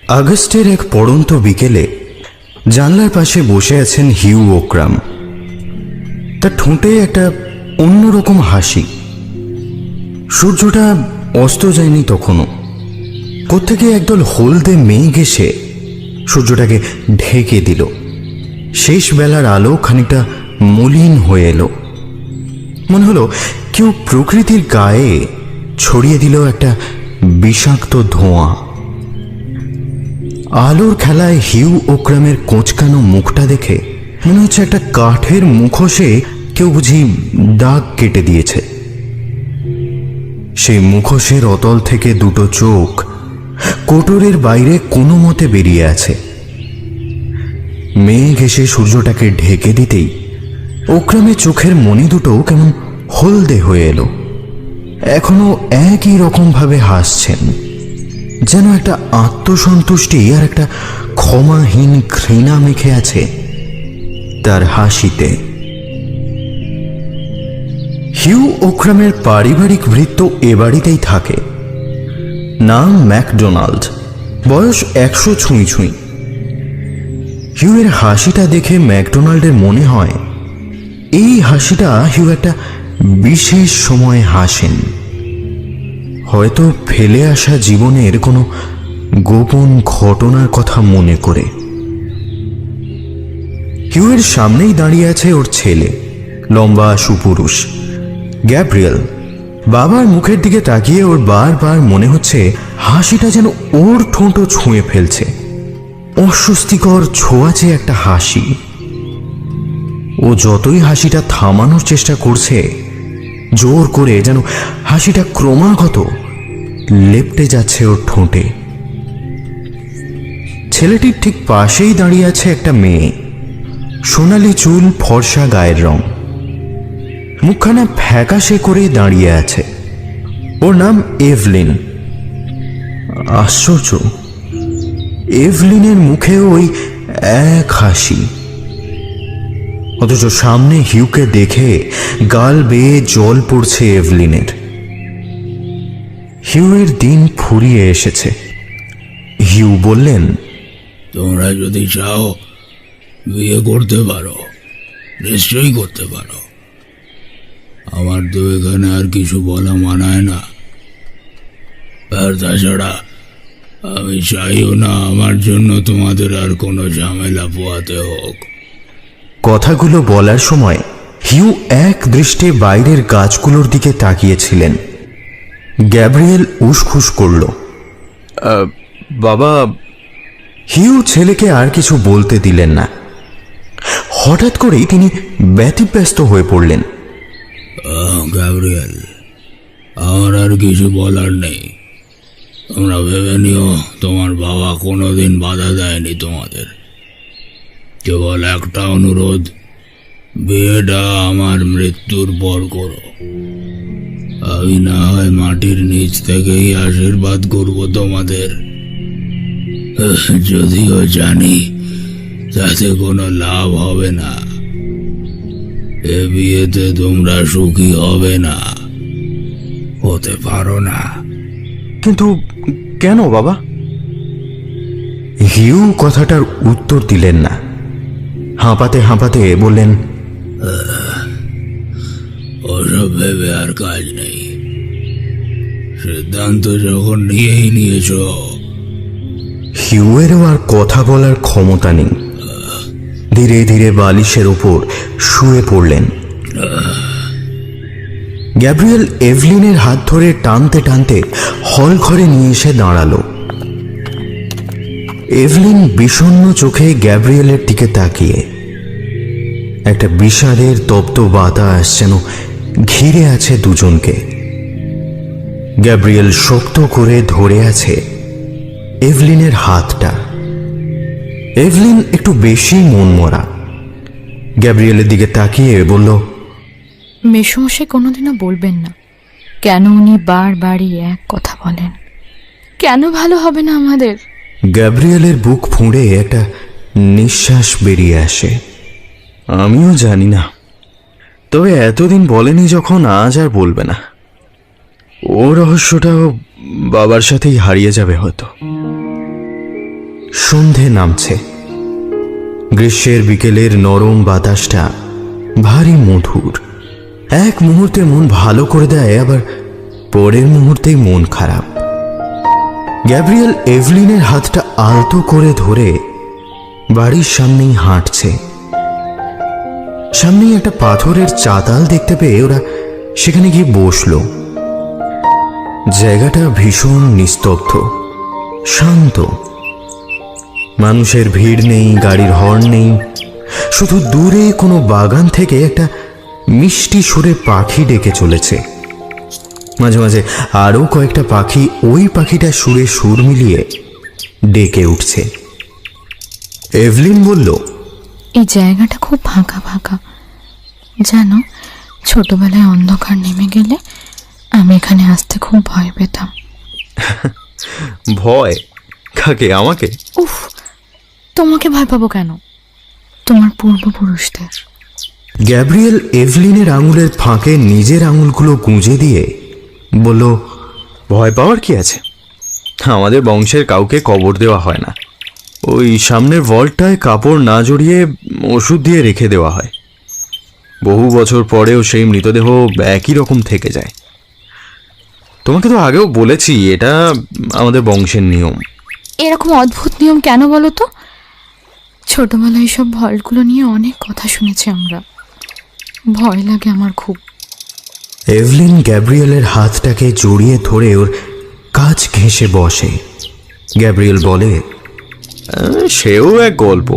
আগস্টের এক পড়ন্ত বিকেলে জানলার পাশে বসে আছেন হিউ ওক্রাম। তার ঠোঁটে একটা অন্যরকম হাসি। সূর্যটা অস্ত যায়নি তখনও। কোত্থেকে একদল হলদে মেঘ এসে সূর্যটাকে ঢেকে দিল। শেষ বেলার আলো খানিকটা মলিন হয়ে এলো। মনে হলো কেউ প্রকৃতির গায়ে ছড়িয়ে দিল একটা বিষাক্ত ধোঁয়া। আলোর খেলায় হিউ ওক্রামের কোঁচকানো মুখটা দেখে মনে হচ্ছে একটা কাঠের মুখোশে কেউ বুঝি দাগ কেটে দিয়েছে। সেই মুখোশের অতল থেকে দুটো চোখ কোটরের বাইরে কোনো মতে বেরিয়ে আছে। মেঘ এসে সূর্যটাকে ঢেকে দিতেই ওক্রামের চোখের মণি দুটো কেমন হলদে হয়ে এলো। এখনো একই রকম ভাবে হাসছেন, যেন একটা আত্মসন্তুষ্টি আর একটা ক্ষমাহীন ঘৃণা মেখে আছে তার হাসিতে। হিউ ওক্রামের পারিবারিক ভৃত্য এ বাড়িতেই থাকে। নাম ম্যাকডোনাল্ড, বয়স 100 ছুঁই ছুঁই। হিউয়ের হাসিটা দেখে ম্যাকডোনাল্ডের মনে হয় এই হাসিটা হিউ একটা বিশেষ সময়ে হাসেন, হয়তো ফেলে আসা জীবনের কোনো গোপন ঘটনার কথা মনে করে। হিউয়ের সামনেই দাঁড়িয়ে আছে ওর ছেলে, লম্বা সুপুরুষ গ্যাব্রিয়েল। বাবার মুখের দিকে তাকিয়ে ওর বারবার মনে হচ্ছে হাসিটা যেন ওর ঠোঁটও ছুঁয়ে ফেলছে। অস্বস্তিকর ছোঁয়াচে একটা হাসি। ও যতই হাসিটা থামানোর চেষ্টা করছে জোর করে, যেন হাসিটা ক্রমাগত লেপ্টে যাচ্ছে ওর ঠোঁটে। ছেলেটির ঠিক পাশেই দাঁড়িয়ে আছে একটা মেয়ে, সোনালি চুল, ফর্সা গায়ের রং, মুখখানা ফ্যাকাশে করে দাঁড়িয়ে আছে। ওর নাম এভলিন। আশ্চর্য, এভলিনের মুখে ওই এক হাসি, অথচ সামনে হিউকে দেখে গাল বেয়ে জল পড়ছে এভলিনের। হিউয়ের দিন ফুরিয়ে এসেছে। হিউ বললেন, তোমরা যদি চাও বিয়ে করতে পারো, নিশ্চয়ই করতে পারো। আমার তো এখানে আর কিছু বলা মানায় না। আর তাছাড়া আমি চাইও না আমার জন্য তোমাদের আর কোনো ঝামেলা পোয়াতে হোক। কথাগুলো বলার সময় হিউ এক দৃষ্টে বাইরের গাছগুলোর দিকে তাকিয়েছিলেন। গ্যাব্রিয়েল উসখুস করল। বাবা। হিউ ছেলেকে আর কিছু বলতে দিলেন না। হঠাৎ করেই তিনি ব্যতিব্যস্ত হয়ে পড়লেন। গ্যাব্রিয়েল, আমার আর কিছু বলার নেই। তোমরা ভেবে নিও তোমার বাবা কোনোদিন বাধা দেয়নি তোমাদের। কেবল একটা অনুরোধ, বিয়েটা আমার মৃত্যুর পর করো। আমি না হয় মাটির নিচ থেকেই আশীর্বাদ করব তোমাদের। যদিও জানি তাতে কোনো লাভ হবে না। এ বিয়েতে তোমরা সুখী হবে না, হতে পারো না। কিন্তু কেন বাবা? হিউ কথাটার উত্তর দিলেন না। হাঁপাতে হাঁপাতে বললেন, ওসব ভেবে আর কাজ নেই। সিদ্ধান্ত যখন নিয়েই নিয়েছ। হিউয়েরও আর কথা বলার ক্ষমতা নেই। ধীরে ধীরে বালিশের ওপর শুয়ে পড়লেন। গ্যাব্রিয়েল এভলিনের হাত ধরে টানতে টানতে হল ঘরে নিয়ে এসে দাঁড়ালো। এভলিন বিষণ্ণ চোখে গ্যাব্রিয়েলের দিকে তাকিয়ে। একটা বিষাদের তপ্ত বাতাস যেন ঘিরে আছে দুজনকে। গ্যাব্রিয়েল শক্ত করে ধরে আছে এভলিনের হাতটা। এভলিন একটু বেশি মনমরা। গ্যাব্রিয়েলের দিকে তাকিয়ে বলল, মেসোমশাই কোনোদিনও বলবেন না কেন উনি বারবারই এক কথা বলেন। কেন ভালো হবে না আমাদের? গ্যাব্রিয়েলের বুক ফুঁড়ে একটা নিঃশ্বাস বেরিয়ে আসে। আমিও জানি না, তবে এতদিন বলেনি যখন আজ আর বলবে না। ও রহস্যটাও বাবার সাথেই হারিয়ে যাবে হয়তো। সন্ধে নামছে। গ্রীষ্মের বিকেলের নরম বাতাসটা ভারী মধুর। এক মুহূর্তে মন ভালো করে দেয়, আবার পরের মুহূর্তেই মন খারাপ। গ্যাব্রিয়েল এভলিনের হাতটা আলতো করে ধরে বাড়ির সামনেই হাঁটছে। সামনেই একটা পাথরের চাতাল দেখতে পেয়ে ওরা সেখানে গিয়ে বসলো। জায়গাটা ভীষণ নিস্তব্ধ, শান্ত। মানুষের ভিড় নেই, গাড়ির হর্ন নেই। শুধু দূরে কোনো বাগান থেকে একটা মিষ্টি সুরে পাখি ডেকে চলেছে। মাঝে মাঝে আরো কয়েকটা পাখি ওই পাখিটা সুরে সুর মিলিয়ে ডেকে উঠছে। এভলিন বলল, এই জায়গাটা খুব ফাঁকা ফাঁকা। জানো, ছোটবেলায় অন্ধকার নেমে গেলে আমি এখানে আসতে খুব ভয় পেতাম। ভয়? কাকে? আমাকে? উফ, তোমাকে ভয় পাবো কেন? তোমার পূর্বপুরুষদের। গ্যাব্রিয়েল এভলিনের আঙুলের ফাঁকে নিজের আঙুলগুলো গুঁজে দিয়ে বলল, ভয় পাওয়ার কি আছে? আমাদের বংশের কাউকে কবর দেওয়া হয় না। ওই সামনের ভল্টটায় কাপড় না জড়িয়ে ওষুধ দিয়ে রেখে দেওয়া হয়। বহু বছর পরেও সেই মৃতদেহ একই রকম থেকে যায়। তোমাকে তো আগেও বলেছি, এটা আমাদের বংশের নিয়ম। এরকম অদ্ভুত নিয়ম কেন বলো তো? ছোটবেলায় সব ভল্টগুলো নিয়ে অনেক কথা শুনেছি আমরা। ভয় লাগে আমার খুব। এভলিন গ্যাব্রিয়েলের হাতটাকে জড়িয়ে ধরে ওর কাছ ঘেঁষে বসে। গ্যাব্রিয়েল বলে, সেও এক গল্প।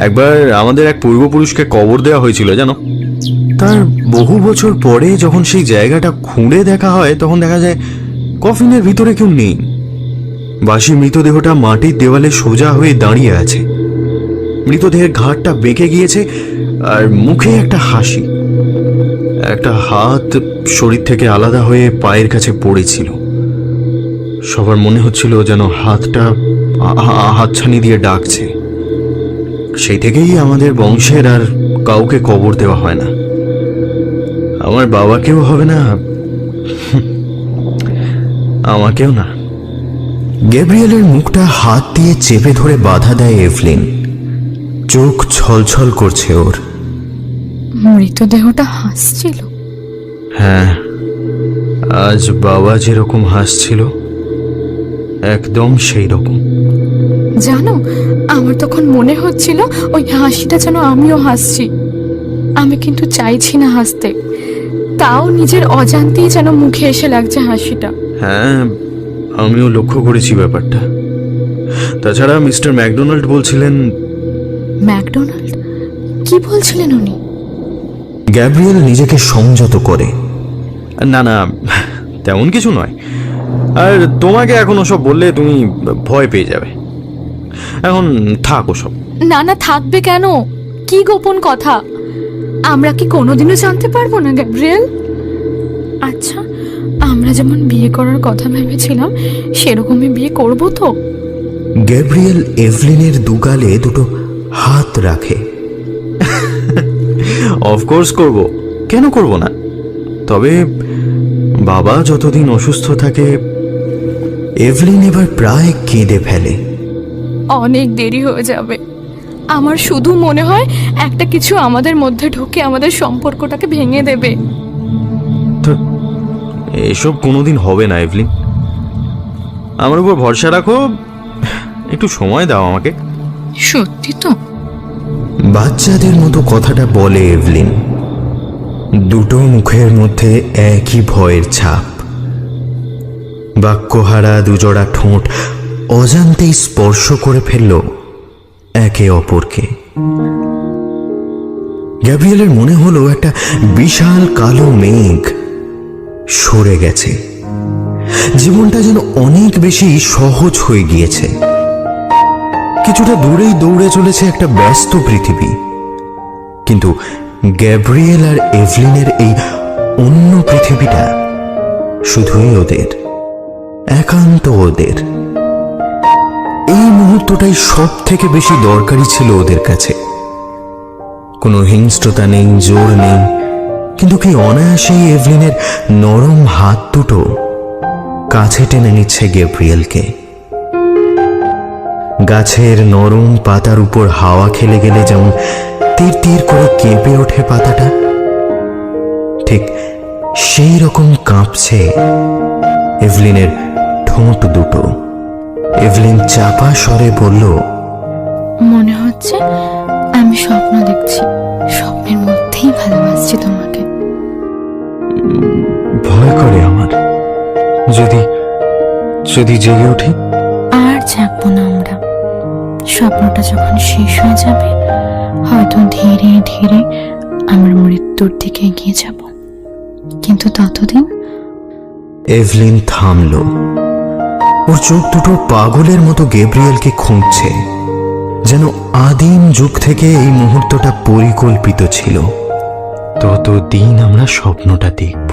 একবার আমাদের এক পূর্বপুরুষকে কবর দেওয়া হয়েছিল জানো। তার বহু বছর পরে যখন সেই জায়গাটা খুঁড়ে দেখা হয়, তখন দেখা যায় কফিনের ভিতরে কেউ নেই। বাসি মৃতদেহটা মাটির দেওয়ালে সোজা হয়ে দাঁড়িয়ে আছে। মৃতদেহের ঘাড়টা বেঁকে গিয়েছে, আর মুখে একটা হাসি। একটা হাত শরীর থেকে আলাদা হয়ে পায়ের কাছে পড়েছিল। সবার মনে হচ্ছিল যেন হাতটা হাতছানি দিয়ে ডাকছে। সেই থেকেই আমাদের বংশের আর কাউকে কবর দেওয়া হয় না। আমার বাবাকেও হবে না, আমাকেও না। গ্যাব্রিয়েলের মুখটা হাত দিয়ে চেপে ধরে বাধা দেয় এভলিন। চোখ ছলছল করছে ওর। মৃতদেহটা হাসছিল? হ্যাঁ, আজ বাবা যেরকম হাসছিল একদম সেই রকম। জানো, আমার তখন মনে হচ্ছিল ওই হাসিটা যেন আমিও হাসছি। আমি কিন্তু চাইছি না হাসতে, তাও নিজের অজান্তেই যেন মুখে এসে লাগছে হাসিটা। হ্যাঁ, আমিও লক্ষ্য করেছি ব্যাপারটা। তাছাড়া মিস্টার ম্যাকডোনাল্ড বলছিলেন। ম্যাকডোনাল্ড? কি বলছিলেন উনি? গ্যাব্রিয়েল নিজেকে সংযত করে, না না, তেমন কিছু নয়। আর তোমাকে এখন ওসব বললে তুমি ভয় পেয়ে যাবে। এখন থাক ওসব। না না, থাকবে কেন? কি গোপন কথা? আমরা কি কোনোদিনও জানতে পারবো না গ্যাব্রিয়েল? আচ্ছা, আমরা যেমন বিয়ে করার কথা ভেবেছিলাম সেরকমই বিয়ে করব তো? গ্যাব্রিয়েল এভলিনের দুগালে দুটো হাত রাখে। অফকোর্স করব, কেন করব না? তবে বাবা যতদিন অসুস্থ থাকে। এভলিন এবার প্রায় কেঁদে ফেলে। অনেক দেরি হয়ে যাবে। আমার শুধু মনে হয় একটা কিছু আমাদের মধ্যে ঢুকে আমাদের সম্পর্কটাকে ভেঙে দেবে। তো এসব কোনোদিন হবে না এভলিন, আমার উপর ভরসা রাখো। একটু সময় দাও আমাকে। সত্যি তো? বাচ্চাদের মতো কথাটা বলে এভলিন। দুটো মুখের মধ্যে একই ভয়ের ছাপ। বাক্যহারা দুজোড়া ঠোঁট অজান্তেই স্পর্শ করে ফেলল একে অপরকে। গ্যাব্রিয়েলের মনে হলো একটা বিশাল কালো মেঘ সরে গেছে। জীবনটা যেন অনেক বেশি সহজ হয়ে গিয়েছে। কিছুটা দূরেই দৌড়ে চলেছে একটা ব্যস্ত পৃথিবী, কিন্তু গ্যাব্রিয়েল আর এভলিনের এই অন্য পৃথিবীটা শুধুই ওদের, একান্ত ওদের। এই মুহূর্তটাই সব থেকে বেশি দরকারি ছিল ওদের কাছে। কোনো হিংস্রতা নেই, জোর নেই, কিন্তু কি অনায়াসেই এভলিনের নরম হাত দুটো কাছে টেনে নিচ্ছে গ্যাব্রিয়েলকে। গাছের নরম পাতার উপর হাওয়া খেলে গেলে যেমন তীর তীর করে কেঁপে ওঠে পাতাটা, ঠিক সেই রকম কাঁপছে এভলিনের ঠোঁট দুটো। এভলিন চাপা স্বরে বলল, মনে হচ্ছে আমি স্বপ্ন দেখছি, স্বপ্নের মধ্যেই ভালোবাসছি তোমাকে। ভয় করে আমার, যদি যদি জেগে উঠি। আর জাগবো না আমরা, স্বপ্নটা যখন শেষ হয়ে যাবে হয়তো ধীরে ধীরে আমরা মৃত্যুর দিকে এগিয়ে যাব, কিন্তু ততদিন। এভলিন থামল। ওর চোখ দুটো পাগলের মতো গ্যাব্রিয়েলকে খুঁজছে, যেন আদিম যুগ থেকে এই মুহূর্তটা পরিকল্পিত ছিল। ততদিন আমরা স্বপ্নটা দেখব।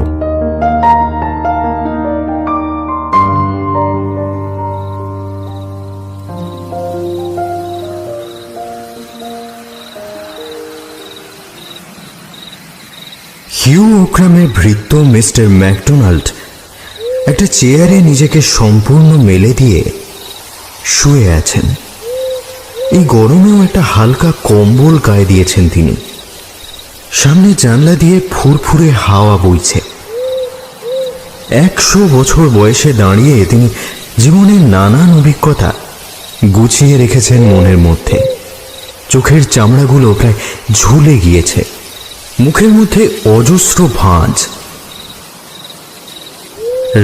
হিউ ওক্রামের ভৃত্য মিস্টার ম্যাকডোনাল্ড একটা চেয়ারে নিজেকে সম্পূর্ণ মেলে দিয়ে শুয়ে আছেন। এই গরমেও একটা হালকা কম্বল গায়ে দিয়েছেন তিনি। সামনে জানলা দিয়ে ফুরফুরে হাওয়া বইছে। 100 বছর বয়সে দাঁড়িয়ে তিনি জীবনের নানান অভিজ্ঞতা গুছিয়ে রেখেছেন মনের মধ্যে। চোখের চামড়াগুলো প্রায় ঝুলে গিয়েছে, মুখের মধ্যে অজস্র ভাঁজ।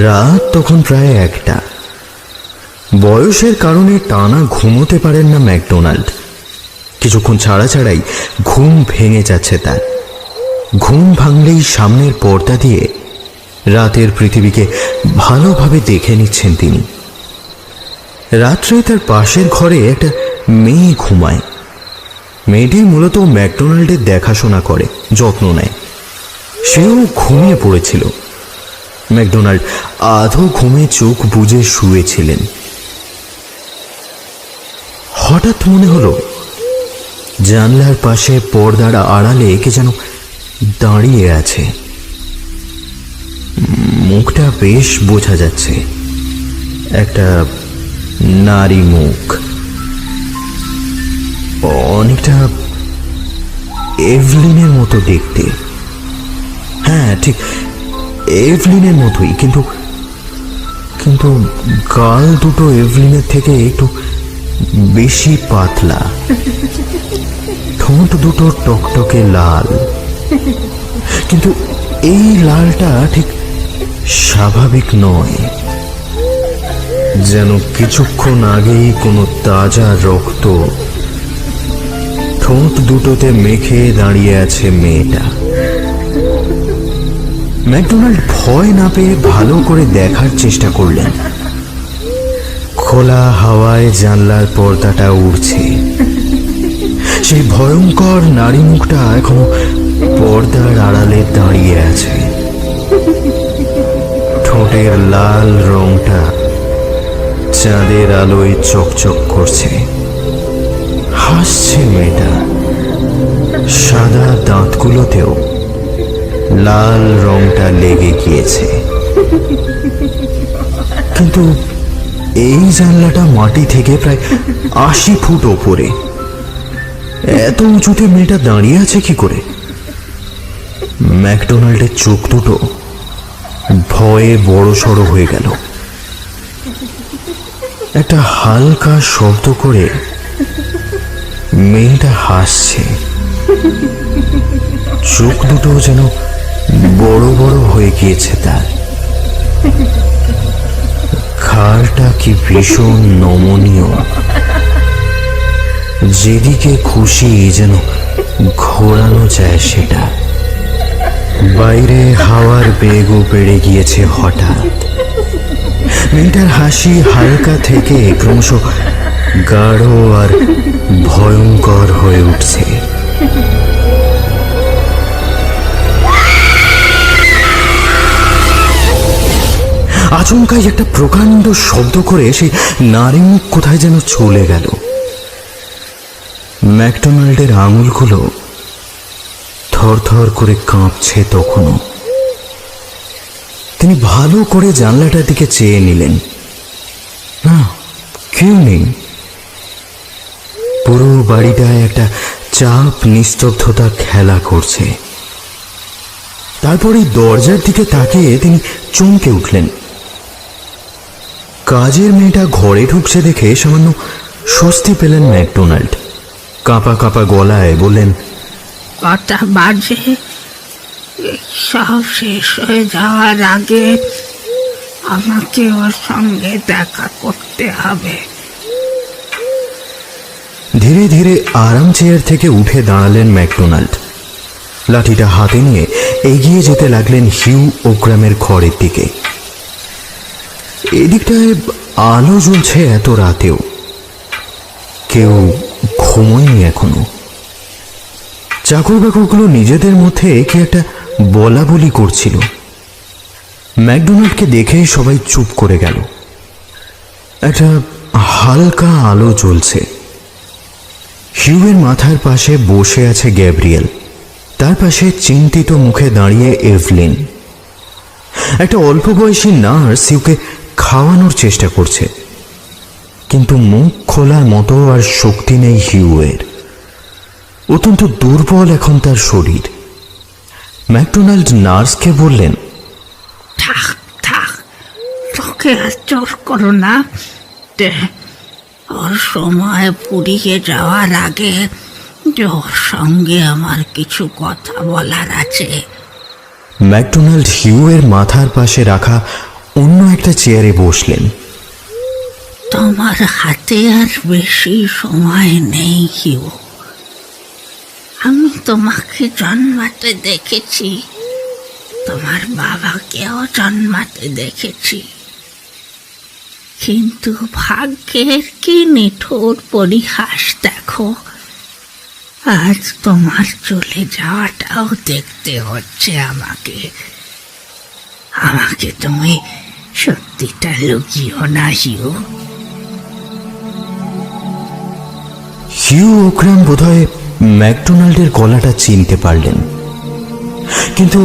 রাত তখন প্রায় 1টা। বয়সের কারণে টানা ঘুমোতে পারেন না ম্যাকডোনাল্ড। কিছুক্ষণ ছাড়া ছাড়াই ঘুম ভেঙে যাচ্ছে তার। ঘুম ভাঙলেই সামনের পর্দা দিয়ে রাতের পৃথিবীকে ভালোভাবে দেখে নিচ্ছেন তিনি। রাত্রে তার পাশের ঘরে একটা মেয়ে ঘুমায়। মেয়েটি মূলত ম্যাকডোনাল্ডের দেখাশোনা করে, যত্ন নেয়। সেও ঘুমিয়ে পড়েছিল। ম্যাকডোনাল্ড আধো ঘুমে চোখ বুজে শুয়েছিলেন। হঠাৎ মনে হলো জানলার পাশে পর্দার আড়ালে কে যেন দাঁড়িয়ে আছে। মুখটা বেশ বোঝা যাচ্ছে, একটা নারী মুখ। অনেকটা এভলিনের মতো দেখতে। হ্যাঁ, ঠিক এভলিনের মতোই, কিন্তু কিন্তু গাল দুটো এভলিনের থেকে একটু বেশি পাতলা। ঠোঁট দুটো টকটকে লাল, কিন্তু এই লালটা ঠিক স্বাভাবিক নয়, যেন কিছুক্ষণ আগেই কোনো তাজা রক্ত ঠোঁট দুটোতে মেখে দাঁড়িয়ে আছে মেয়েটা। ম্যাকডোনাল্ড ভয় না পেয়ে ভালো করে দেখার চেষ্টা করলেন। খোলা হাওয়ায় জানলার পর্দাটা উড়ছে। সেই ভয়ঙ্কর নারী মুখটা এখনো পর্দার আড়ালে দাঁড়িয়ে আছে। ঠোঁটের লাল রংটা চাঁদের আলোয় চকচক করছে। হাসছে মেয়েটা। সাদা দাঁতগুলোতেও লাল রংটা লেগে গিয়েছে। কিন্তু এই জানলাটা মাটি থেকে প্রায় 80 ফুট ওপরে। এত উঁচুতে মেয়েটা দাঁড়িয়ে আছে কি করে? ম্যাকডোনাল্ডের চোখ দুটো ভয়ে বড়সড় হয়ে গেল। একটা হালকা শব্দ করে মেয়েটা হাসছে। চোখ দুটো যেন বড় বড় হয়ে গিয়েছে তার। ঘাড়টা কি ভীষণ নমনীয়, যেদিকে খুশি যেন ঘোরানো যায় সেটা। বাইরে হাওয়ার বেগও বেড়ে গিয়েছে হঠাৎ। মেয়েটার হাসি হালকা থেকে ক্রমশ গাঢ় আর ভয়ঙ্কর হয়ে উঠছে। আচমকাই একটা প্রকাণ্ড শব্দ করে সেই নারী মুখ কোথায় যেন চলে গেল। ম্যাকডোনাল্ডের আঙুলগুলো থরথর করে কাঁপছে তখনও। তিনি ভালো করে জানলাটার দিকে চেয়ে নিলেন। না, কেউ নেই। পুরো বাড়িটায় একটা চাপ নিস্তব্ধতা খেলা করছে। তারপরে দরজার দিকে তাকিয়ে তিনি চমকে উঠলেন। কাজের মেয়েটা ঘরে ঢুকছে দেখে সামান্য স্বস্তি পেলেন ম্যাকডোনাল্ড। কাঁপা কাঁপা গলায় বললেন, কটা বাজে? সব শেষ হয়ে যাওয়ার আগে আমাকে ওর সঙ্গে দেখা করতে হবে। ধীরে ধীরে আরাম চেয়ার থেকে উঠে দাঁড়ালেন ম্যাকডোনাল্ড। লাঠিটা হাতে নিয়ে এগিয়ে যেতে লাগলেন হিউ ওক্রামের ঘরের দিকে। এদিকটায় আলো জ্বলছে এত রাতেও, কেউ ঘুমোয়নি এখনো। চাকর বাকরগুলো নিজেদের মধ্যে কি একটা বলা বলি করছিল। ম্যাকডোনাল্ডকে দেখে সবাই চুপ করে গেল। একটা হালকা আলো জ্বলছে। হিউয়ের মাথার পাশে বসে আছে গ্যাব্রিয়েল, তার পাশে চিন্তিত মুখে দাঁড়িয়ে এভলিন। একটা অল্প বয়সী নার্স হিউকে খাওয়ানোর চেষ্টা করছে, কিন্তু মুখ খোলার মতো আর শক্তি নেই হিউয়ের। অত্যন্ত দুর্বল এখন তার শরীর। ম্যাকডোনাল্ড নার্সকে বললেন, থাক থাক, তোকে আর জোর করো না। ওর সময় ফুরিয়ে যাওয়ার আগে ওর সঙ্গে আমার কিছু কথা বলার আছে। ম্যাকডোনাল্ড হিউয়ের মাথার পাশে রাখা অন্য একটা চেয়ারে বসলেন। তোমার হাতে আর বেশি সময় নেই হিউ। আমি তোমাকে জন্মাতে দেখেছি, তোমার বাবাকেও জন্মাতে দেখেছি, কিন্তু ভাগ্যের কি নিঠুর পরিহাস দেখো, আজ তোমার চলে যাওয়াটাও দেখতে হচ্ছে আমাকে। আমাকে তুমি সত্যিটা লুকিও না হিউ। হিউ ওক্রাম বোধহয় ম্যাকডোনাল্ডের গলাটা চিনতে পারলেন, কিন্তু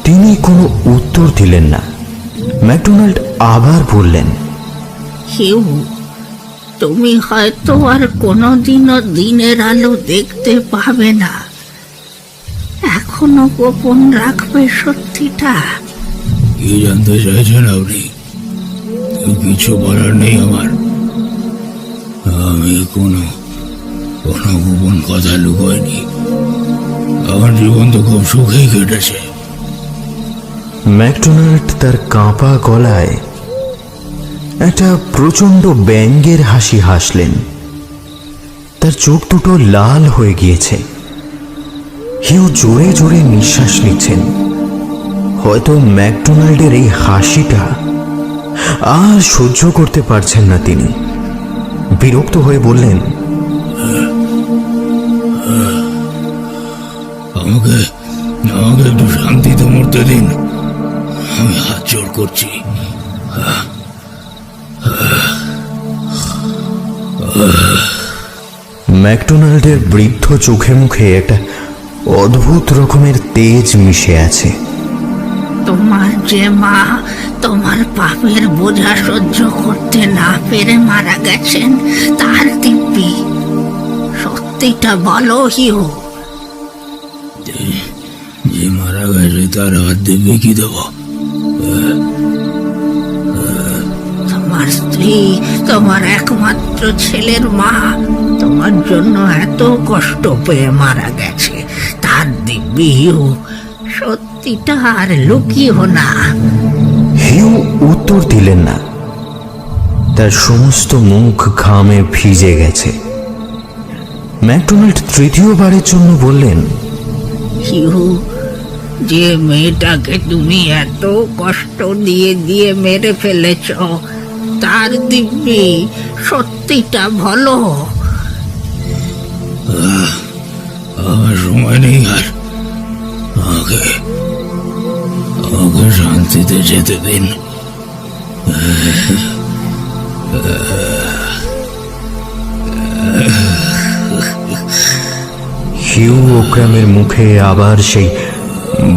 তিনি কোনো উত্তর দিলেন না। ম্যাকডোনাল্ড আবার বললেন, হিউ, তুমি হয়তো আর কোনোদিনও দিনের আলো দেখতে পাবে না। এখনো গোপন রাখবে সত্যিটা। কি জানতে চাইছেন আপনি? কিছু বলার নেই আমার। আমি কোনো গোপন কথা লুকোয়নি। আমার জীবন তো খুব সুখেই কেটেছে। ম্যাকডোনাল্ড তার কাঁপা গলায় একটা প্রচন্ড ব্যঙ্গের হাসি হাসলেন। তার চোখ দুটো লাল হয়ে গিয়েছে। হিউ জোরে জোরে নিঃশ্বাস নিচ্ছেন। হয়তো ম্যাকডোনাল্ডের এই হাসিটা আর সহ্য করতে পারছেন না তিনি। বিরক্ত হয়ে বললেন, আমাকে একটু শান্তিতে মরতে দিন। আমি হাত জোর করছি। ম্যাকডোনাল্ডের বৃদ্ধ চোখে মুখে একটা অদ্ভুত রকমের তেজ মিশে আছে। তোমার যে মা তোমার পাপের বোঝা সহ্য করতে না পেরে মারা গেছেন, তার দিব্যি। সত্যিটা বলো হিউ। যে মারা গেছে তার হাত দেবে কি দেব? তোমার স্ত্রী, তোমার একমাত্র ছেলের মা, তোমার জন্য এত কষ্ট পেয়ে মারা গেছে, তার দিব্যি হিউ। সত্যিটা আর লুকিও না। হিউ উত্তর দিলেন না। তার সমস্ত মুখ ঘামে ভিজে গেছে। ম্যাকডোনাল্ড তৃতীয়বারের জন্য বললেন, হিউ, যে মেয়েটাকে তুমি এত কষ্ট দিয়ে দিয়ে মেরে ফেলেছ, তার দিব্যি। সত্যিটা বলো। আমার সময় নেই আর। আমাকে শান্তিতে যেতে দিন। হিউ ওক্রামের মুখে আবার সেই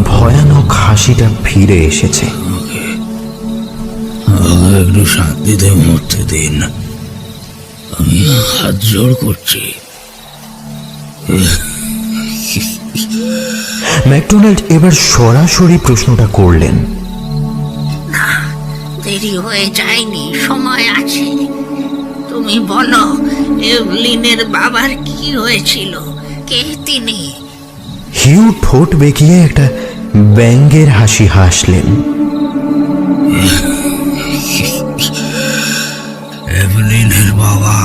ভয়ানক হাসিটা ফিরে এসেছে। আমাকে একটু শান্তিতে মরতে দিন। আমি হাত জোড় করছি। ম্যাকডোনাল্ড এবার সরাসরি প্রশ্নটা করলেন। না, দেরি হয়ে যায়নি, সময় আছে। তুমি বলো, এভলিনের বাবার কি হয়েছিল? কে তিনি? হিউ ঠোঁট বেঁকিয়ে একটা ব্যঙ্গের হাসি হাসলেন। এভলিনের বাবা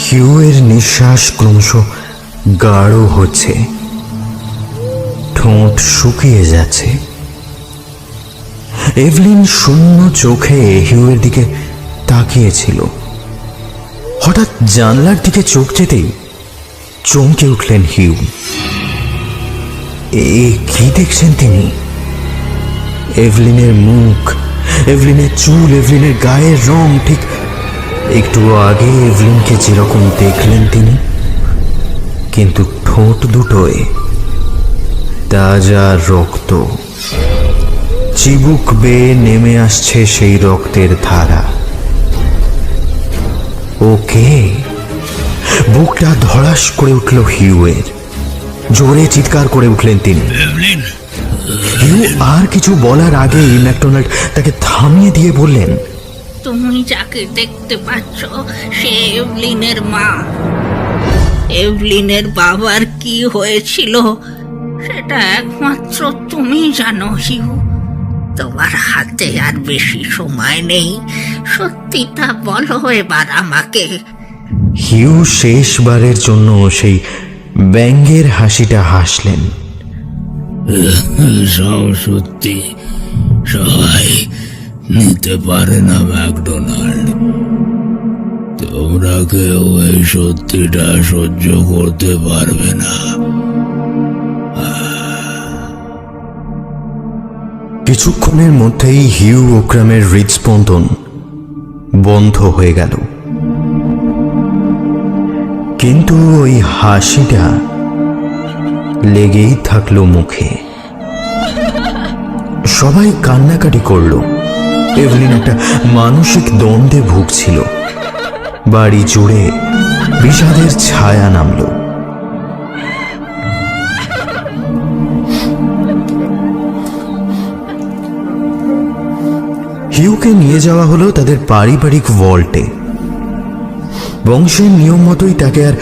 হিউয়ের নিঃশ্বাস ক্রমশ গাঢ় হচ্ছে, ঠোঁট শুকিয়ে যাচ্ছে। এভলিন শূন্য চোখে হিউয়ের দিকে তাকিয়েছিল। হঠাৎ জানলার দিকে চোখ যেতেই চমকে উঠলেন হিউ। কি দেখছেন তিনি? এভলিনের মুখ, এভলিনের চুল, এভলিনের গায়ের রং ঠিক একটু আগে এভলিনকে যেরকম দেখলেন তিনি, কিন্তু ঠোঁট দুটোয় তাজা রক্ত, চিবুক বেয়ে নেমে আসছে সেই রক্তের ধারা। ওকে, বুকটা ধড়াস করে উঠল হিউয়ের। জোরে চিৎকার করে উঠলেন তিনি। এভলিন, হিউ আর কিছু বলার আগেই ম্যাকডোনাল্ড তাকে থামিয়ে দিয়ে বললেন, তুমি যাকে দেখতে পাচ্ছ সে এভলিনের মা। এভলিনের বাবার কি হয়েছিল সেটা একমাত্র তুমি জানো হিউ। তোমার হাতে আর বেশি সময় নেই, সত্যিটা বলো এবার আমাকে। হিউ শেষবারের জন্য সেই ব্যঙ্গের হাসিটা হাসলেন। সব সত্যি সবাই নিতে পারে না ম্যাকডোনাল্ড। তোমরা কেউ এই সত্যিটা সহ্য করতে পারবে না। কিছুক্ষণের মধ্যেই হিউ ওক্রামের হৃদস্পন্দন বন্ধ হয়ে গেল, কিন্তু ওই হাসিটা লেগেই থাকলো মুখে। সবাই কান্নাকাটি করলো। এভলিন একটা মানসিক দ্বন্দ্বে ভুগছিল। বাড়ি জুড়ে বিষাদের ছায়া নামলো। হিউকে নিয়ে যাওয়া হলো তাদের পারিবারিক ভল্টে। বংশের নিয়ম মতোই তাকে আর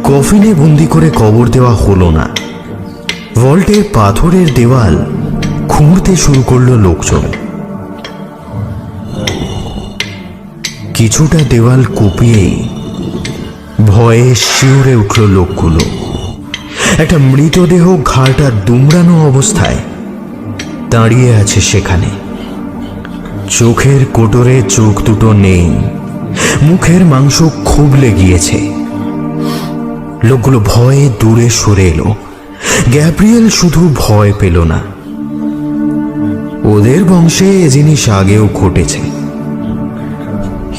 কফিনে বন্দি করে কবর দেওয়া হলো না। ভল্টের পাথরের দেওয়াল খুঁড়তে শুরু করলো লোকজন। কিছুটা দেওয়াল কুপিয়েই ভয়ে শিউরে উঠল লোকগুলো। একটা মৃতদেহ ঘাড়টা দুমড়ানো অবস্থায় দাঁড়িয়ে আছে সেখানে। চোখের কোটরে চোখ দুটো নেই, মুখের মাংস খুবলে গিয়েছে। লোকগুলো ভয়ে দূরে সরে এলো। গ্যাব্রিয়েল শুধু ভয় পেল না, ওদের বংশে এ জিনিস আগেও ঘটেছে।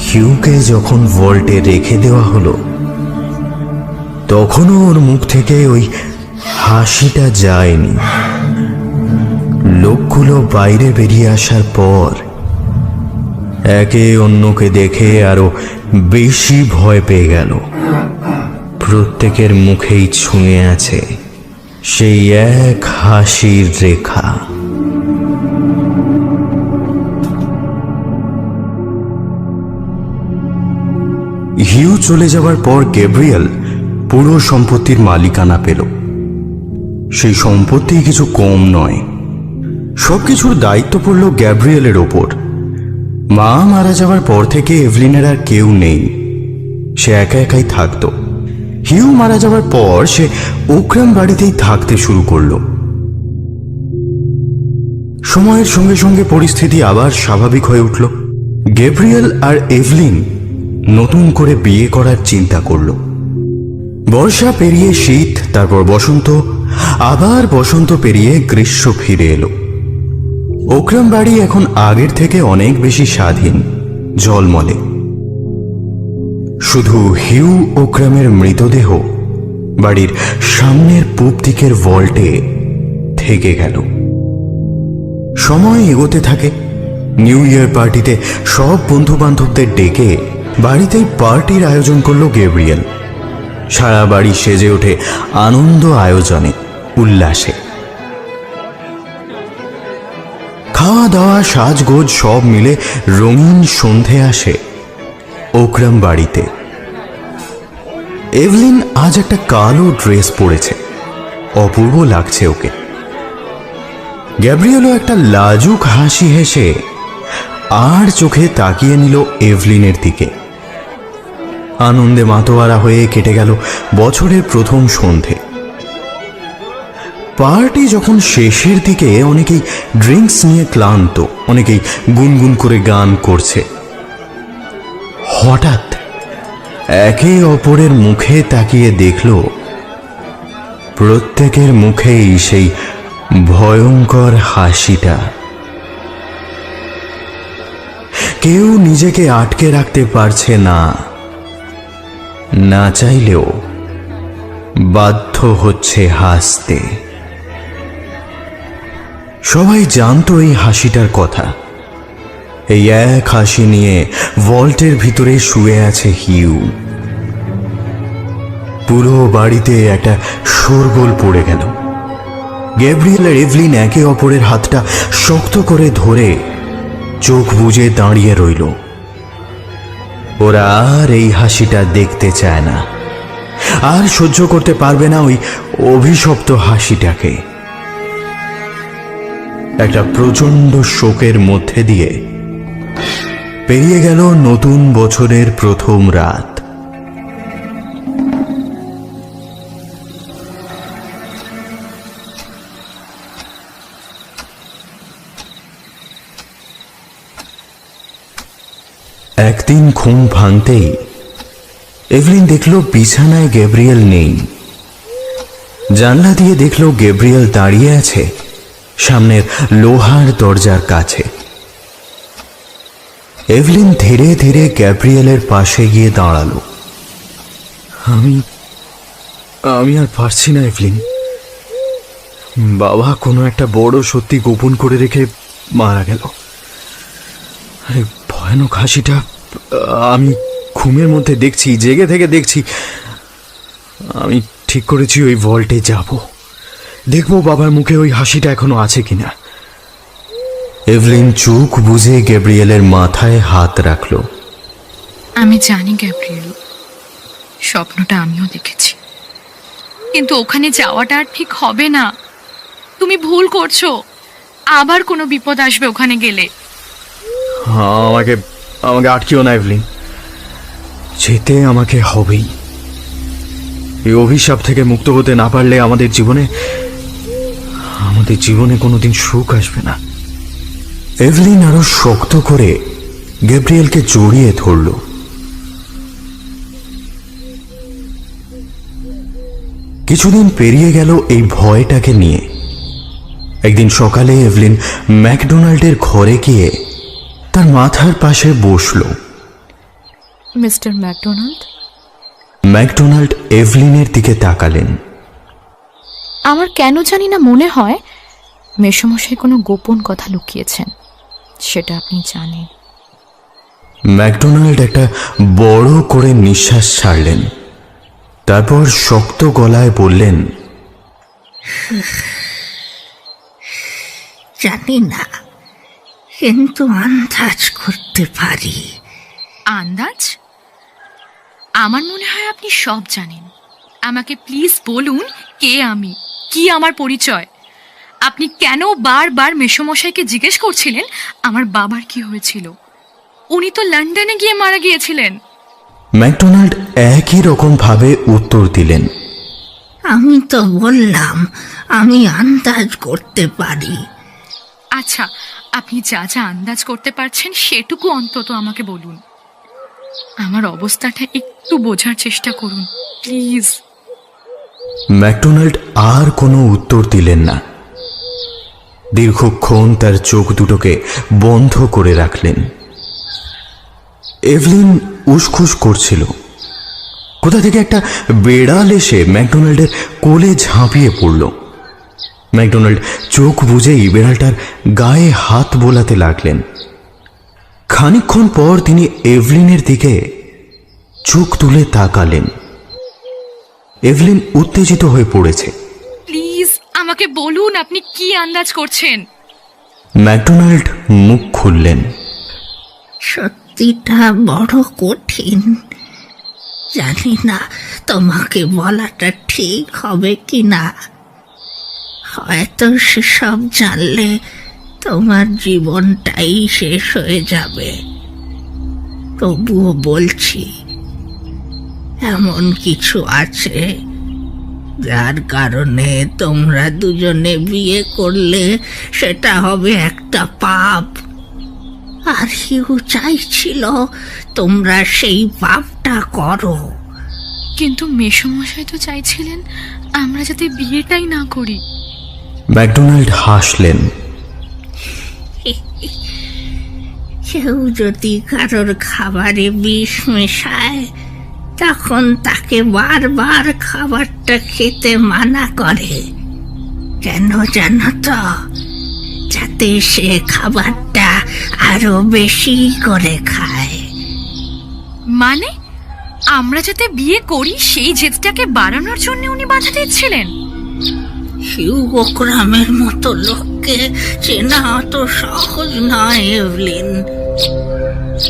হিউকে যখন ভল্টে রেখে দেওয়া হলো তখনও ওর মুখ থেকে ওই হাসিটা যায়নি। লোকগুলো বাইরে বেরিয়ে আসার পর একে অন্যকে দেখে আরো বেশি ভয় পেয়ে গেল। প্রত্যেকের মুখেই ছুঁয়ে আছে সেই এক হাসির রেখা। হিউ চলে যাওয়ার পর গ্যাব্রিয়েল পুরো সম্পত্তির মালিকানা পেল। সেই সম্পত্তি কিছু কম নয়। সবকিছুর দায়িত্ব পড়ল গ্যাব্রিয়েলের ওপর। মা মারা যাওয়ার পর থেকে এভলিনের আর কেউ নেই, সে একা একাই থাকত। হিউ মারা যাওয়ার পর সে ওক্রাম বাড়িতেই থাকতে শুরু করল। সময়ের সঙ্গে সঙ্গে পরিস্থিতি আবার স্বাভাবিক হয়ে উঠল। গ্যাব্রিয়েল আর এভলিন নতুন করে বিয়ে করার চিন্তা করল। বর্ষা পেরিয়ে শীত, তারপর বসন্ত, আবার বসন্ত পেরিয়ে গ্রীষ্ম ফিরে এলো। ওক্রাম বাড়ি এখন আগের থেকে অনেক বেশি স্বাধীন, ঝলমলে। শুধু হিউ ওক্রামের মৃতদেহ বাড়ির সামনের পূব দিকের ভল্টে থেকে গেল। সময় এগোতে থাকে। নিউ ইয়ার পার্টিতে সব বন্ধু বান্ধবদের ডেকে বাড়িতেই পার্টির আয়োজন করলো গ্যাব্রিয়েল। সারা বাড়ি সেজে ওঠে আনন্দ আয়োজনে, উল্লাসে। খাওয়া দাওয়া, সাজগোজ সব মিলে রঙিন সন্ধে আসে ওকরাম বাড়িতে। এভলিন আজ একটা কালো ড্রেস পরেছে, অপূর্ব লাগছে ওকে। গ্যাব্রিয়েলও একটা লাজুক হাসি হেসে আর চোখে তাকিয়ে নিল এভলিনের দিকে। আনন্দে মাতোয়ারা হয়ে কেটে গেল বছরের প্রথম সন্ধে। পার্টি যখন শেষের দিকে, অনেকেই ড্রিঙ্কস নিয়ে ক্লান্ত, অনেকেই গুনগুন করে গান করছে। হঠাৎ একে অপরের মুখে তাকিয়ে দেখল প্রত্যেকের মুখেই সেই ভয়ঙ্কর হাসিটা। কেউ নিজেকে আটকে রাখতে পারছে না, না চাইলেও বাধ্য হচ্ছে হাসতে। সবাই জানতো এই হাসিটার কথা। এই এক হাসি নিয়ে ভল্টের ভিতরে শুয়ে আছে হিউ। পুরো বাড়িতে একটা শোরগোল পড়ে গেল। গ্যাব্রিয়েল আর এভলিন একে অপরের হাতটা শক্ত করে ধরে চোখ বুজে দাঁড়িয়ে রইল। ওরা আর এই হাসিটা দেখতে চায় না, আর সহ্য করতে পারবে না ওই অভিশপ্ত হাসিটাকে। একটা প্রচন্ড শোকের মধ্যে দিয়ে পেরিয়ে গেল নতুন বছরের প্রথম রাত। একদিন ঘুম ভাঙতেই এভলিন দেখল বিছানায় গ্যাব্রিয়েল নেই। জানলা দিয়ে দেখল গ্যাব্রিয়েল দাঁড়িয়ে আছে সামনের লোহার দরজার কাছে। এভলিন ধীরে ধীরে গ্যাব্রিয়েলের পাশে গিয়ে দাঁড়ালো। আমি আর পারছি না এভলিন। বাবা কোনো একটা বড় সত্যি গোপন করে রেখে মারা গেল। আরে ভয়ানক হাসিটা আমি ঘুমের মধ্যে দেখছি, জেগে থেকে দেখছি। আমি ঠিক করেছি ওই ভল্টে যাব, দেখবো বাবার মুখে ওই হাসিটা এখনো আছে কিনা। এভলিন চোখ বুঝে গ্যাব্রিয়েলের মাথায় হাত রাখল। আমি জানি গ্যাব্রিয়েল, স্বপ্নটা আমিও দেখেছি, কিন্তু ওখানে যাওয়াটা আর ঠিক হবে না। তুমি ভুল করছো, আবার কোনো বিপদ আসবে ওখানে গেলে। আমাকে আমাকে আটকিও না এভলিন, যেতে আমাকে হবেই। এই অভিশাপ থেকে মুক্ত হতে না পারলে আমাদের জীবনে কোনোদিন সুখ আসবে না। এভলিন আরো শক্ত করে গ্যাব্রিয়েলকে জড়িয়ে ধরল। কিছুদিন পেরিয়ে গেল এই ভয়টাকে নিয়ে। একদিন সকালে এভলিন ম্যাকডোনাল্ডের ঘরে গিয়ে তার মাথার পাশে বসল। Mister McDonald. ম্যাকডোনাল্ড এভলিনের দিকে তাকালেন। আমার কেন জানি না মনে হয় মেসোমশাই কোনো গোপন কথা লুকিয়েছেন, সেটা আপনি জানেন। ম্যাকডোনাল্ড একটা বড় করে নিঃশ্বাস ছাড়লেন, তারপর শক্ত গলায় বললেন, জানি না, কিন্তু আন্দাজ করতে পারি। আন্দাজ? আমার মনে হয় আপনি সব জানেন। আমাকে প্লিজ বলুন, কে আমি, কি আমার পরিচয়? আপনি কেন বারবার মেসোমশাইকে জিজ্ঞেস করছিলেন আমার বাবার কি হয়েছিল? উনি তো লন্ডনে গিয়ে মারা গিয়েছিলেন। ম্যাকডোনাল্ড একই রকম ভাবে উত্তর দিলেন, আমি তো বললাম আমি আন্দাজ করতে পারি। আচ্ছা, আপনি যা যা আন্দাজ করতে পারছেন সেটুকু অন্তত আমাকে বলুন। আমার অবস্থাটা একটু বোঝার চেষ্টা করুন প্লিজ। ম্যাকডোনাল্ড আর কোনো উত্তর দিলেন না। দীর্ঘক্ষণ তার চোখ দুটোকে বন্ধ করে রাখলেন। এভলিন উসখুস করছিল। কোথা থেকে একটা বেড়াল এসে ম্যাকডোনাল্ডের কোলে ঝাঁপিয়ে পড়ল। ম্যাকডোনাল্ড চোখ বুজেই বেড়ালটার গায়ে হাত বোলাতে লাগলেন। খানিকক্ষণ পর তিনি এভলিনের দিকে চোখ তুলে তাকালেন। এভলিন উত্তেজিত হয়ে পড়েছে। প্লিজ আমাকে বলুন আপনি কি আন্দাজ করছেন। ম্যাকডোনাল্ড মুখ খুললেন। সত্যিটা বড় কঠিন। জানি না তোমাকে বলাটা ঠিক হবে কি না। হয়তো সেসব জানলে তোমার জীবনটাই শেষ হয়ে যাবে। তবুও বলছি, এমন কিছু আছে যার কারণে তোমরা দুজনে বিয়ে করলে সেটা হবে একটা পাপ। আর হিউ চাইছিল তোমরা সেই পাপটা করো। কিন্তু মেসোমশাই তো চাইছিলেন আমরা যাতে বিয়েটাই না করি। ম্যাকডোনাল্ড হাসলেন। কেউ যদি কারোর খাবারে বিষ মেশায় তখন তাকে বারবার খাবারটা খেতে মানা করে। কেন জানো তো? যাতে সে খাবারটা আরো বেশি করে খায়। মানে আমরা যাতে বিয়ে করি সেই জেদটাকে বাড়ানোর জন্য উনি বাধা দিচ্ছিলেন। হিউ ওকরামের মতো লোককে চেনা অত সহজ নয় এভলিন।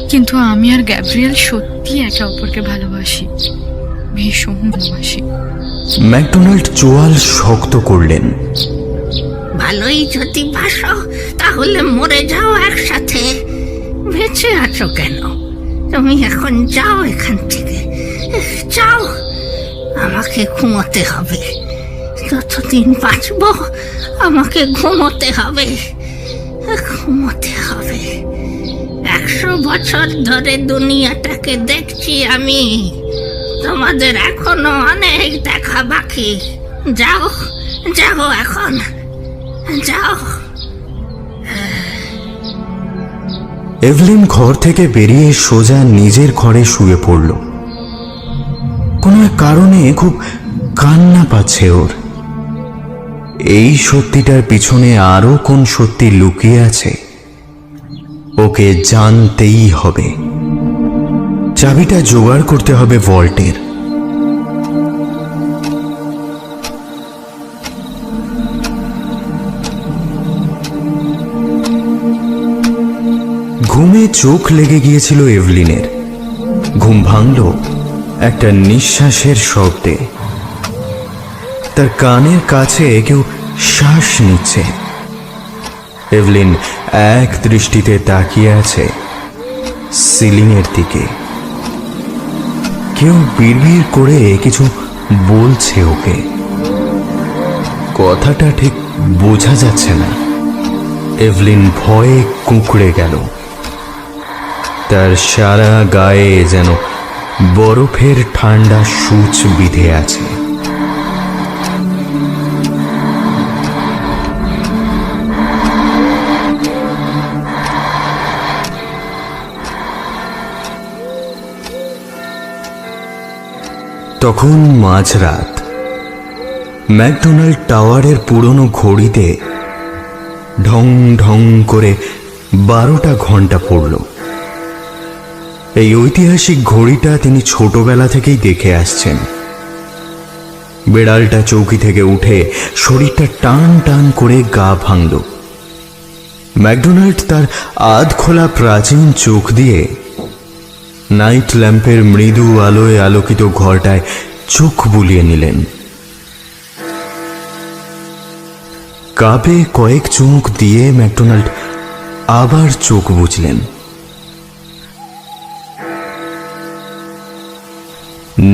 কিন্তু আমি আর গ্যাব্রিয়েল সত্যি একে অপরকে ভালোবাসি, ভীষণ ভালোবাসি। ম্যাকডোনাল্ড চোয়াল শক্ত করলেন। ভালোই যদি বাসো তাহলে মরে যাও একসাথে। বেঁচে আছো কেন? তুমি এখন যাও এখান থেকে, যাও। আমাকে ঘুমোতে হবে। যতদিন বাঁচবো আমাকে ঘুমোতে হবে, ঘুমোতে হবে। 100 বছর ধরে দুনিয়াটাকে দেখছি আমি। তোমাদের এখনো অনেক দেখা বাকি। যাও, যাও এখন, যাও। এভলিন ঘর থেকে বেরিয়ে সোজা নিজের ঘরে শুয়ে পড়ল। কোনো এক কারণে খুব কান্না পাচ্ছে ওর। এই সত্যিটার পিছনে আরো কোন সত্যি লুকিয়ে আছে ওকে জানতেই হবে। চাবিটা জোগাড় করতে হবে ভল্টের। ঘুমে চোখ লেগে গিয়েছিল এভলিনের। ঘুম ভাঙল একটা নিঃশ্বাসের শব্দে। তার কানের কাছে কেউ শ্বাস নিচ্ছে। এভলিন এক দৃষ্টিতে তাকিয়ে আছে সিলিংয়ের দিকে। কেউ বিড়বিড় করে কিছু বলছে ওকে। কথাটা ঠিক বোঝা যাচ্ছে না। এভলিন ভয়ে কুঁকড়ে গেল। তার সারা গায়ে যেন বরফের ঠান্ডা সূচ বিঁধে আছে। তখন মাঝরাত। ম্যাকডোনাল্ড টাওয়ারের পুরনো ঘড়িতে ঢং ঢং করে 12টা ঘন্টা পড়ল। এই ঐতিহাসিক ঘড়িটা তিনি ছোটবেলা থেকেই দেখে আসছেন। বিড়ালটা চৌকি থেকে উঠে শরীরটা টান টান করে গা ভাঙল। ম্যাকডোনাল্ড তার আধ খোলা প্রাচীন চোখ দিয়ে নাইট ল্যাম্পের মৃদু আলোয় আলোকিত ঘরটায় চোখ বুলিয়ে নিলেন। কাপে কয়েক চুমুক দিয়ে ম্যাকডোনাল্ড আবার চোখ বুঝলেন।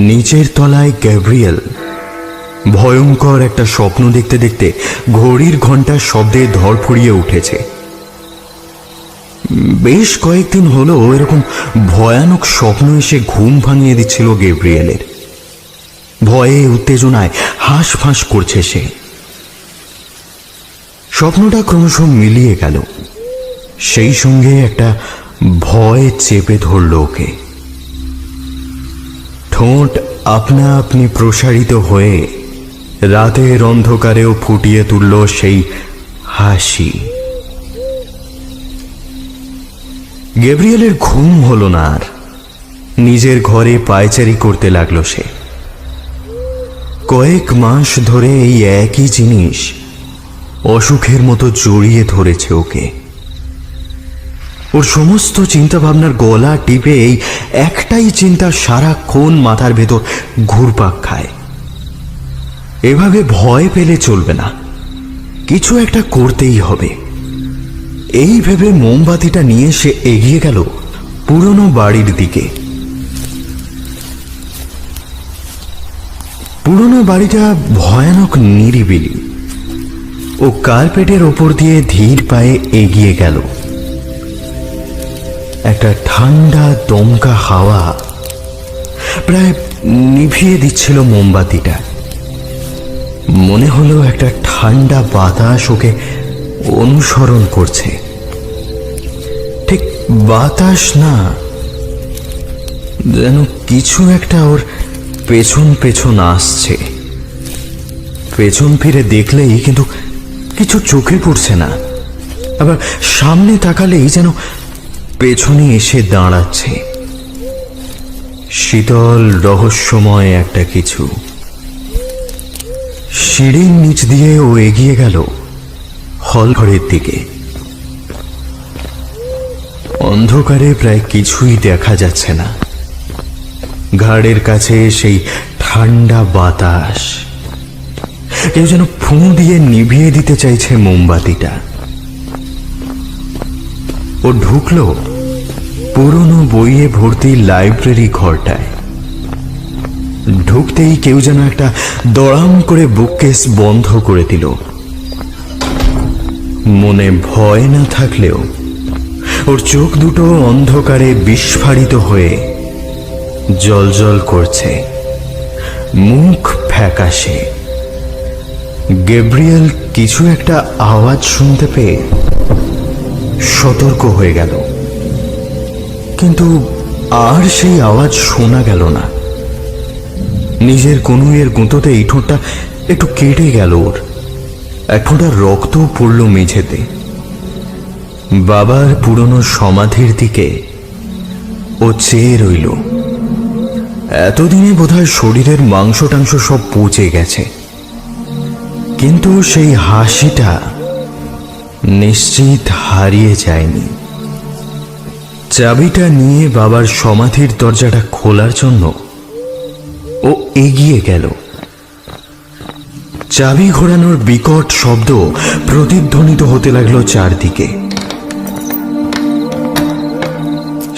নিচের তলায় গ্যাব্রিয়েল ভয়ঙ্কর একটা স্বপ্ন দেখতে দেখতে ঘড়ির ঘন্টার শব্দে ধরফড়িয়ে উঠেছে। বেশ কয়েকদিন হলো এরকম ভয়ানক স্বপ্ন এসে ঘুম ভাঙিয়ে দিচ্ছিল গ্যাব্রিয়েলের। ভয়ে উত্তেজনায় হাঁসফাঁস করছে সে। স্বপ্নটা ক্রমশ মিলিয়ে গেল। সেই সঙ্গে একটা ভয় চেপে ধরল ওকে। ঠোঁট আপনা আপনি প্রসারিত হয়ে রাতের অন্ধকারেও ফুটিয়ে তুলল সেই হাসি। গ্যাব্রিয়েলের ঘুম হলো না আর। নিজের ঘরে পায়চারি করতে লাগলো সে। কয়েক মাস ধরে এই একই জিনিস অসুখের মতো জড়িয়ে ধরেছে ওকে। ওর সমস্ত চিন্তা ভাবনার গলা টিপে এই একটাই চিন্তা সারাক্ষণ মাথার ভেতর ঘুরপাক খায়। এভাবে ভয় পেলে চলবে না, কিছু একটা করতেই হবে। এই ভেবে মোমবাতিটা নিয়ে সে এগিয়ে গেল পুরনো বাড়ির দিকে। পুরনো বাড়িটা ভয়ানক নিরিবিলি। ও কার্পেটের ওপর দিয়ে ধীর পায়ে এগিয়ে গেল। একটা ঠান্ডা দমকা হাওয়া প্রায় নিভিয়ে দিচ্ছিল মোমবাতিটা। মনে হলো একটা ঠান্ডা বাতাস ওকে অনুসরণ করছে। ঠিক বাতাস না, যেন কিছু একটা ওর পেছন পেছন আসছে। পেছন ফিরে দেখলেই কিন্তু কিছু চোখে পড়ছে না, আবার সামনে তাকালেই যেন পেছনে এসে দাঁড়াচ্ছে। শীতল রহস্যময় একটা কিছু। সিঁড়ির নিচ দিয়ে ও এগিয়ে গেল হল ঘরের দিকে। অন্ধকারে প্রায় কিছুই দেখা যাচ্ছে না। ঘাড়ের কাছে সেই ঠান্ডা বাতাস, কেউ যেন ফু দিয়ে নিভিয়ে দিতে চাইছে মোমবাতিটা। ও ঢুকলো পুরনো বইয়ে ভর্তি লাইব্রেরি ঘরটায়। ঢুকতেই কেউ যেন একটা দড়াম করে বুককেস বন্ধ করে দিল। মনে ভয় না থাকলেও ওর চোখ দুটো অন্ধকারে বিস্ফারিত হয়ে জ্বলজ্বল করছে, মুখ ফ্যাকাশে। গ্যাব্রিয়েল কিছু একটা আওয়াজ শুনতে পেয়ে সতর্ক হয়ে গেল, কিন্তু আর সেই আওয়াজ শোনা গেল না। নিজের কনুইয়ের গুঁতোতেই ঠোঁটটা একটু কেটে গেল ওর। এক ফোঁটা রক্ত পড়ল মেঝেতে। বাবার পুরনো সমাধির দিকে ও চেয়ে রইল। এতদিনে বোধহয় শরীরের মাংস টাংস সব পচে গেছে, কিন্তু সেই হাসিটা নিশ্চিত হারিয়ে যায়নি। চাবিটা নিয়ে বাবার সমাধির দরজাটা খোলার জন্য ও এগিয়ে গেল। চাবি ঘোরানোর বিকট শব্দ প্রতিধ্বনিত হতে লাগলো চারদিকে।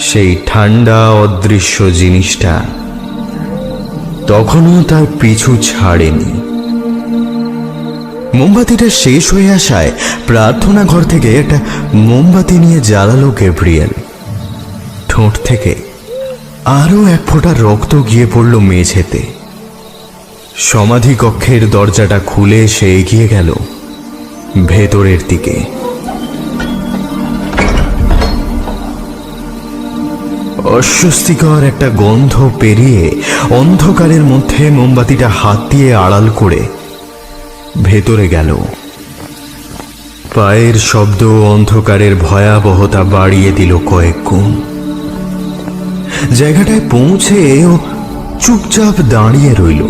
সেই ঠান্ডা অদৃশ্য জিনিসটা তখনও তার পিছু ছাড়েনি। মোমবাতিটা শেষ হয়ে আসায় প্রার্থনা ঘর থেকে একটা মোমবাতি নিয়ে জ্বালালো গ্যাব্রিয়েল। ঠোঁট থেকে আরো এক ফোঁটা রক্ত গিয়ে পড়ল মেঝেতে। সমাধি কক্ষের দরজাটা খুলে সে এগিয়ে গেল ভেতরের দিকে। অস্বস্তিকর একটা গন্ধ পেরিয়ে অন্ধকারের মধ্যে মোমবাতিটা হাত দিয়ে আড়াল করে ভেতরে গেল। পায়ের শব্দ অন্ধকারের ভয়াবহতা বাড়িয়ে দিল কয়েক গুণ। জায়গাটায় পৌঁছে ও চুপচাপ দাঁড়িয়ে রইল।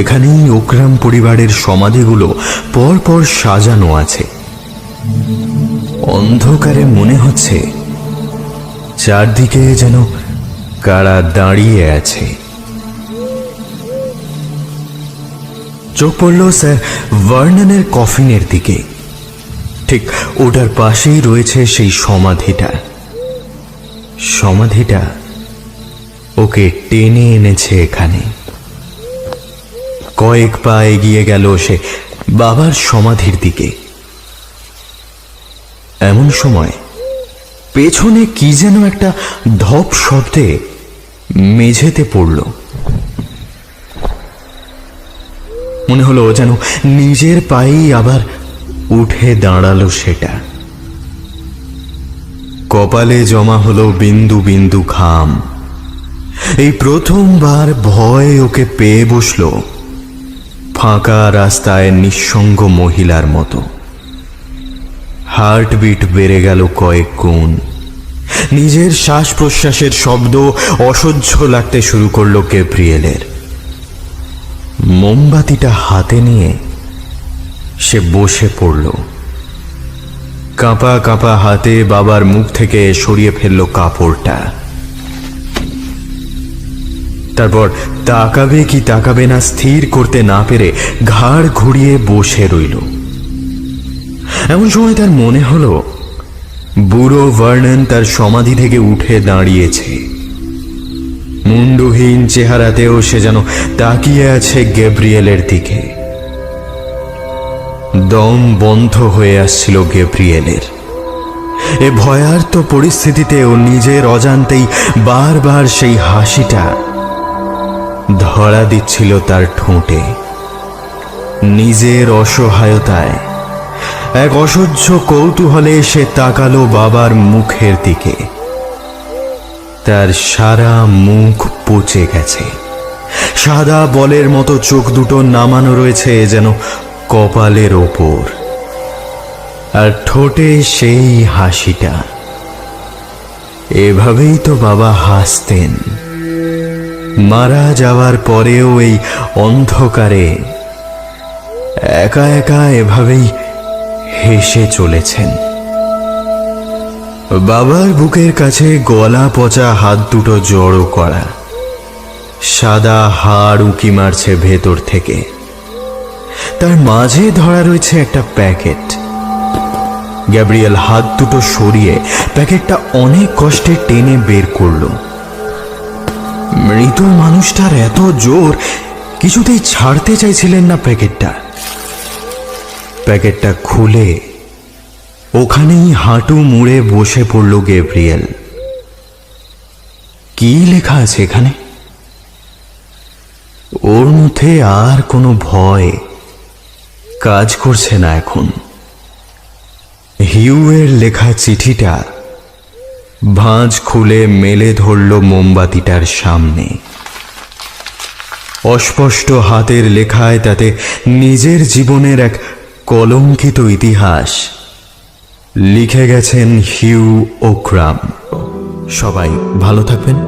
এখানেই ওকরাম পরিবারের সমাধিগুলো পরপর সাজানো আছে। অন্ধকারে মনে হচ্ছে চারদিকে যেন কারা দাঁড়িয়ে আছে। চোখ পড়ল স্যার ভার্ননের কফিনের দিকে। ঠিক ওটার পাশেই রয়েছে সেই সমাধিটা। সমাধিটা ওকে টেনে এনেছে এখানে। কয়েক পা এগিয়ে গেল সে বাবার সমাধির দিকে। এমন সময় পেছনে কি যেন একটা ধপ শব্দে মেঝেতে পড়ল। মনে হলো যেন নিজের পায়েই আবার উঠে দাঁড়ালো সেটা। কপালে জমা হলো বিন্দু বিন্দু ঘাম। এই প্রথমবার ভয় ওকে পেয়ে বসলো ফাঁকা রাস্তায় নিঃসঙ্গ মহিলার মতো। হার্টবিট বেড়ে গেল কয়েক গুণ। নিজের শ্বাস প্রশ্বাসের শব্দ অসহ্য লাগতে শুরু করলো গ্যাব্রিয়েলের। মোমবাতিটা হাতে নিয়ে সে বসে পড়ল। কাঁপা কাঁপা হাতে বাবার মুখ থেকে সরিয়ে ফেলল কাপড়টা। তারপর তাকাবে কি তাকাবে না স্থির করতে না পেরে ঘাড় ঘুরিয়ে বসে রইল। এমন সময় তার মনে হলো বুড়ো ভার্নন তার সমাধি থেকে উঠে দাঁড়িয়েছে। মুন্ডুহীন চেহারাতেও সে যেন তাকিয়ে আছে গ্যাব্রিয়েলের দিকে। দম বন্ধ হয়ে আসছিল গ্যাব্রিয়েলের। এ ভয়ার্ত পরিস্থিতিতেও নিজের অজান্তেই বারবার সেই হাসিটা ধরা দিচ্ছিল তার ঠোঁটে। নিজের অসহায়তায় এক অসহ্য কৌতূহলে সে তাকালো বাবার মুখের দিকে। তার সারা মুখ পচে গেছে। সাদা বলের মতো চোখ দুটো নামানো রয়েছে যেন কপালের ওপর, আর ঠোঁটে সেই হাসিটা। এভাবেই তো বাবা হাসতেন। মারা যাওয়ার পরেও এই অন্ধকারে একা একা এভাবেই হেসে চলেছেন। বাবার বুকের কাছে গলা পচা হাত দুটো জড়ো করা, সাদা হাড় উঁকি মারছে ভেতর থেকে। তার মাঝে ধরা রয়েছে একটা প্যাকেট। গ্যাব্রিয়েল হাত দুটো সরিয়ে প্যাকেটটা অনেক কষ্টে টেনে বের করলো। মৃত মানুষটার এত জোর, কিছুতেই ছাড়তে চাইছিলেন না প্যাকেটটা। প্যাকেটটা খুলে ওখানেই হাঁটু মুড়ে বসে পড়ল গ্যাব্রিয়েল। কি লেখা আছে এখানে? ওর মধ্যে আর কোনো ভয় কাজ করছে না এখন। হিউয়ের লেখা চিঠিটা ভাঁজ খুলে মেলে ধরল মোমবাতিটার সামনে। অস্পষ্ট হাতের লেখায় তাতে নিজের জীবনের এক কলঙ্কিত ইতিহাস লিখে গেছেন হিউ ওক্রাম। সবাই ভালো থাকবেন।